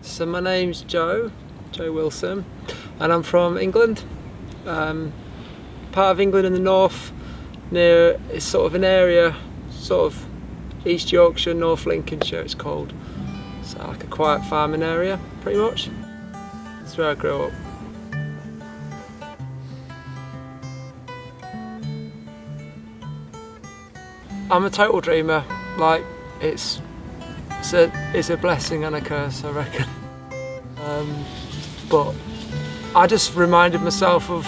So my name's Joe Wilson, and I'm from England. Part of England in the north, near, it's sort of an area, sort of East Yorkshire, North Lincolnshire it's called. So like a quiet farming area, pretty much. That's where I grew up. I'm a total dreamer. Like, it's a blessing and a curse, I reckon. But I just reminded myself of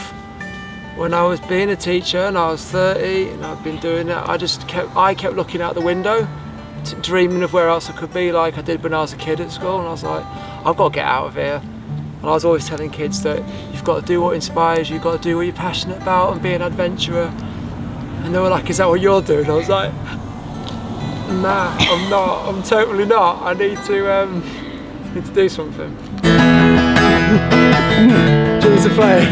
when I was being a teacher and I was 30 and I've been doing it. I kept looking out the window, dreaming of where else I could be, like I did when I was a kid at school. And I was like, I've got to get out of here. And I was always telling kids that you've got to do what inspires you, you've got to do what you're passionate about and be an adventurer. And they were like, is that what you're doing? I was like, nah, I'm not. I'm totally not. I need to do something. Do you want to play?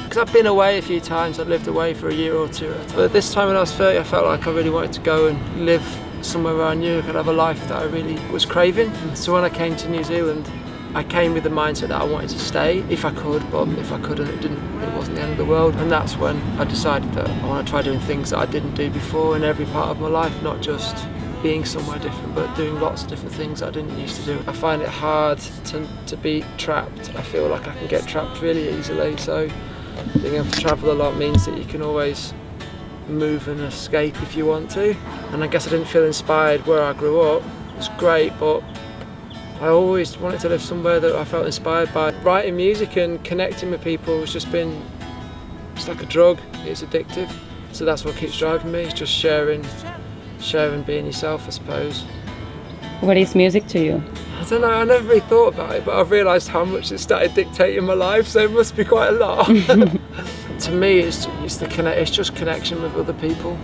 Because I've been away a few times, I've lived away for a year or two. But this time when I was 30, I felt like I really wanted to go and live somewhere where I knew I could have a life that I really was craving. So when I came to New Zealand, I came with the mindset that I wanted to stay if I could, but if I couldn't, it wasn't the end of the world. And that's when I decided that I want to try doing things that I didn't do before in every part of my life, not just being somewhere different, but doing lots of different things I didn't used to do. I find it hard to be trapped. I feel like I can get trapped really easily, so being able to travel a lot means that you can always move and escape if you want to. And I guess I didn't feel inspired where I grew up. It was great, but I always wanted to live somewhere that I felt inspired by. Writing music and connecting with people has just been, it's like a drug, it's addictive. So that's what keeps driving me, it's just sharing being yourself, I suppose. What is music to you? I don't know, I never really thought about it, but I've realised how much it started dictating my life, so it must be quite a lot. To me, it's just connection with other people.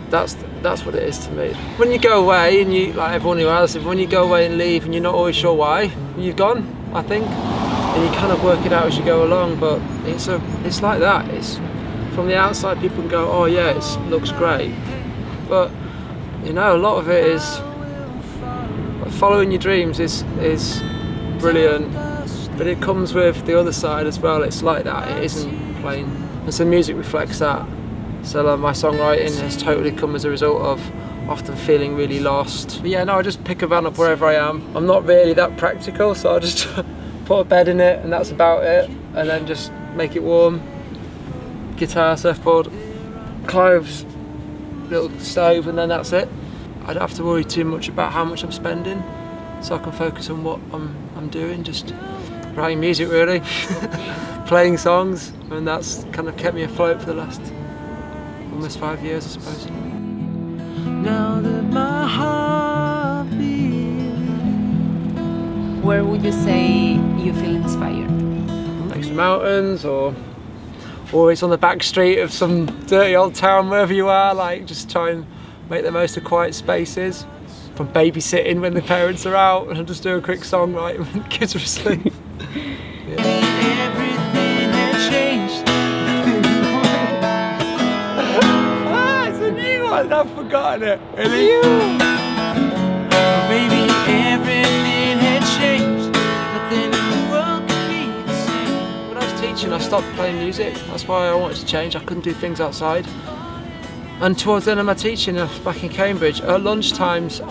That's what it is to me. When you go away, and you, like everyone who has, when you go away and leave and you're not always sure why you've gone, I think, and you kind of work it out as you go along, but it's like that. It's from the outside, people can go, oh yeah, it looks great, but you know, a lot of it is following your dreams is brilliant, but it comes with the other side as well. It's like that, it isn't plain. And so music reflects that. So like, my songwriting has totally come as a result of often feeling really lost. But yeah, no, I just pick a van up wherever I am. I'm not really that practical, so I just put a bed in it and that's about it. And then just make it warm. Guitar, surfboard, clothes, little stove, and then that's it. I don't have to worry too much about how much I'm spending, so I can focus on what I'm doing, just writing music really, playing songs, and that's kind of kept me afloat for the last almost 5 years, I suppose. Now that my heart beats. Where would you say you feel inspired? Next to mountains, or always on the back street of some dirty old town, wherever you are, like just try and make the most of quiet spaces. From babysitting when the parents are out, and I'll just do a quick song right when the kids are asleep. Yeah. Everything has changed. It's a new one, I've forgotten it. Really? Maybe everything had changed, but then the world could be the same. When I was teaching, I stopped playing music. That's why I wanted to change. I couldn't do things outside. And towards the end of my teaching, back in Cambridge, at lunchtimes,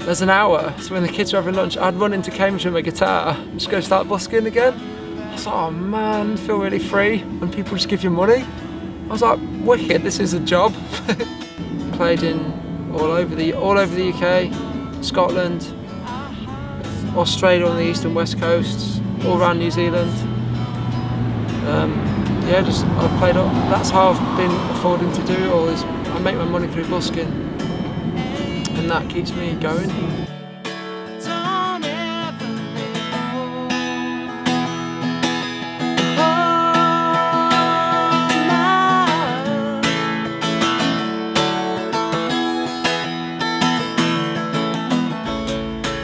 there's an hour, so when the kids were having lunch, I'd run into Cambridge with my guitar and just go start busking again. I was like, oh man, I feel really free, and people just give you money. I was like, wicked, this is a job. Played in all over the UK, Scotland, Australia on the east and west coasts, all around New Zealand. Yeah, I've played up. That's how I've been affording to do it all, is I make my money through busking, and that keeps me going.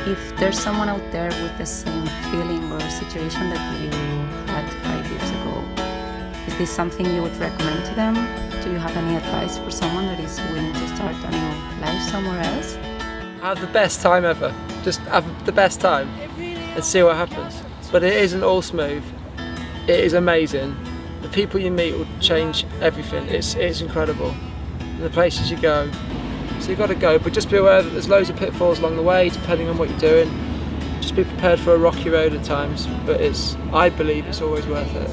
If there's someone out there with the same feeling or situation that you had 5 years ago, is this something you would recommend to them? Do you have any advice for someone that is willing to start a new life somewhere else? Have the best time ever. Just have the best time and see what happens. But it isn't all smooth. It is amazing. The people you meet will change everything. It's incredible. And the places you go. So you've got to go, but just be aware that there's loads of pitfalls along the way, depending on what you're doing. Just be prepared for a rocky road at times, but I believe it's always worth it.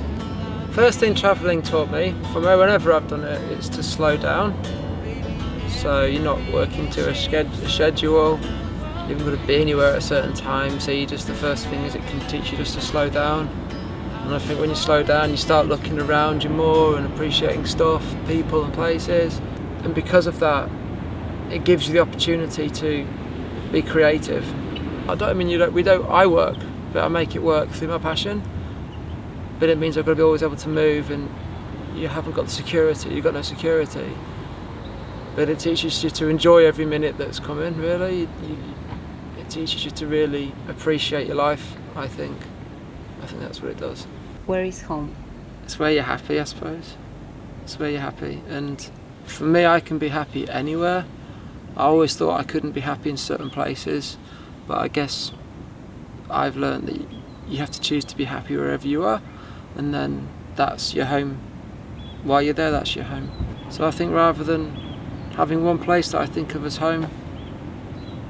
First thing travelling taught me, from whenever I've done it, is to slow down. So you're not working to a schedule, you've got to be anywhere at a certain time, so the first thing is it can teach you just to slow down. And I think when you slow down, you start looking around you more and appreciating stuff, people and places. And because of that, it gives you the opportunity to be creative. I work, but I make it work through my passion. But it means I've got to be always able to move, and you haven't got the security, you've got no security. But it teaches you to enjoy every minute that's coming, really. It teaches you to really appreciate your life, I think. I think that's what it does. Where is home? It's where you're happy, I suppose. It's where you're happy. And for me, I can be happy anywhere. I always thought I couldn't be happy in certain places, but I guess I've learned that you have to choose to be happy wherever you are, and then that's your home. While you're there, that's your home. So I think rather than having one place that I think of as home,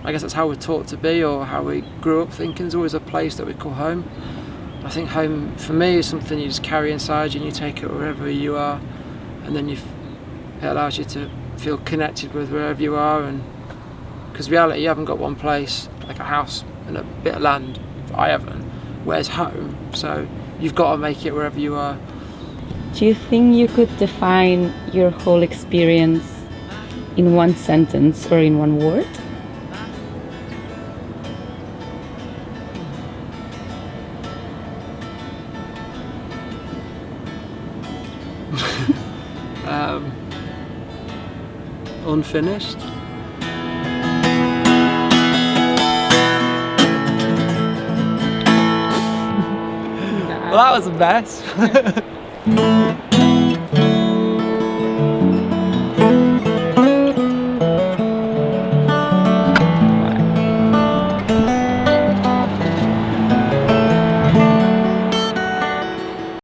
I guess that's how we're taught to be, or how we grew up thinking. There's always a place that we call home. I think home, for me, is something you just carry inside you and you take it wherever you are, and then it allows you to feel connected with wherever you are. And because reality, you haven't got one place, like a house and a bit of land. I haven't. Where's home? So you've got to make it wherever you are. Do you think you could define your whole experience in one sentence or in one word? Unfinished. Well, that was the best.